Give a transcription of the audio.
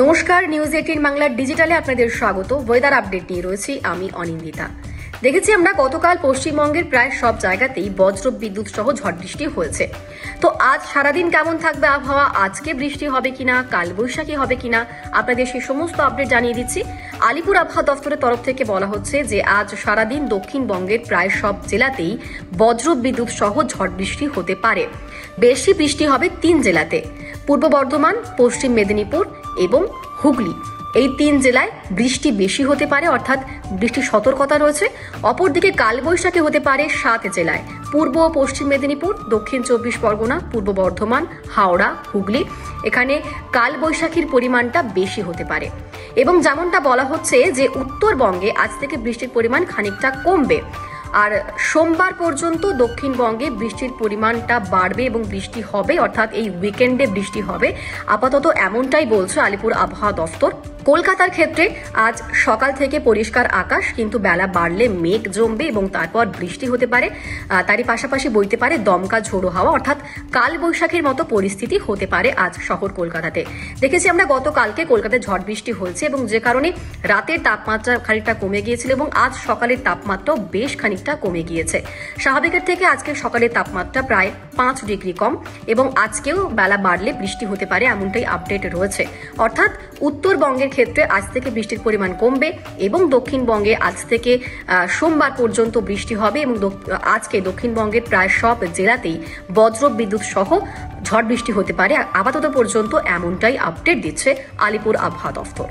নমস্কার, নিউজ 18 বাংলার ডিজিটালে আপনাদের স্বাগত। ওয়েদার আপডেট নিয়ে রয়েছি আমি অনিন্দিতা। দেখেছি আমরা গতকাল পশ্চিমবঙ্গের প্রায় সব জায়গাতেই বজ্র বিদ্যুৎ সহ ঝড় বৃষ্টি হয়েছে। তো আজ সারাদিন কেমন থাকবে আবহাওয়া, আজকে বৃষ্টি হবে কিনা, কালবৈশাখী হবে কিনা, আপনাদের সেই সমস্ত আপডেট জানিয়ে দিচ্ছি। আলিপুর আবহাওয়া দফতরের তরফ থেকে বলা হচ্ছে যে আজ সারাদিন দক্ষিণবঙ্গের প্রায় সব জেলাতেই বজ্র বিদ্যুৎ সহ ঝড় বৃষ্টি হতে পারে। বেশি বৃষ্টি হবে 3 জেলাতে, পূর্ব বর্ধমান, পশ্চিম মেদিনীপুর এবং হুগলি। এই 3 জেলায় বৃষ্টি বেশি হতে পারে, অর্থাৎ বৃষ্টির সতর্কতা রয়েছে। অপরদিকে কালবৈশাখী হতে পারে 7 জেলায়, পূর্ব ও পশ্চিম মেদিনীপুর, দক্ষিণ 24 পরগনা, পূর্ব বর্ধমান, হাওড়া, হুগলি। এখানে কালবৈশাখীর পরিমাণটা বেশি হতে পারে। এবং যেমনটা বলা হচ্ছে যে উত্তরবঙ্গে আজ থেকে বৃষ্টির পরিমাণ খানিকটা কমবে, আর সোমবার পর্যন্ত দক্ষিণবঙ্গে বৃষ্টির পরিমাণটা বাড়বে এবং বৃষ্টি হবে, অর্থাৎ এই উইকেন্ডে বৃষ্টি হবে। আপাতত এমনটাই বলছে আলিপুর আবহাওয়া দফতর। কলকাতার ক্ষেত্রে আজ সকাল থেকে পরিষ্কার আকাশ, কিন্তু বেলা বাড়লে মেঘ জমবে এবং তারপর বৃষ্টি হতে পারে। তারই পাশাপাশি বইতে পারে দমকা ঝোড়ো হাওয়া, অর্থাৎ কালবৈশাখীর মতো পরিস্থিতি হতে পারে আজ শহর কলকাতাতে। দেখেছি আমরা গতকালকে কলকাতায় ঝড় বৃষ্টি হয়েছে এবং যে কারণে রাতের তাপমাত্রা খানিকটা কমে গিয়েছিল এবং আজ সকালের তাপমাত্রাও বেশ খানিকটা কমে গিয়েছে। স্বাভাবিকের থেকে আজকে সকালের তাপমাত্রা প্রায় 5 ডিগ্রি কম এবং আজকেও বেলা বাড়লে বৃষ্টি হতে পারে, এমনটাই আপডেট রয়েছে। অর্থাৎ উত্তরবঙ্গের ক্ষেত্রে আজ থেকে বৃষ্টির পরিমাণ কমবে এবং দক্ষিণবঙ্গে আজ থেকে সোমবার পর্যন্ত বৃষ্টি হবে এবং আজকে দক্ষিণবঙ্গের প্রায় সব জেলাতেই বজ্র বিদ্যুৎ সহ ঝড় বৃষ্টি হতে পারে। আপাতত পর্যন্ত এমনটাই আপডেট দিচ্ছে আলিপুর আবহাওয়া দফতর।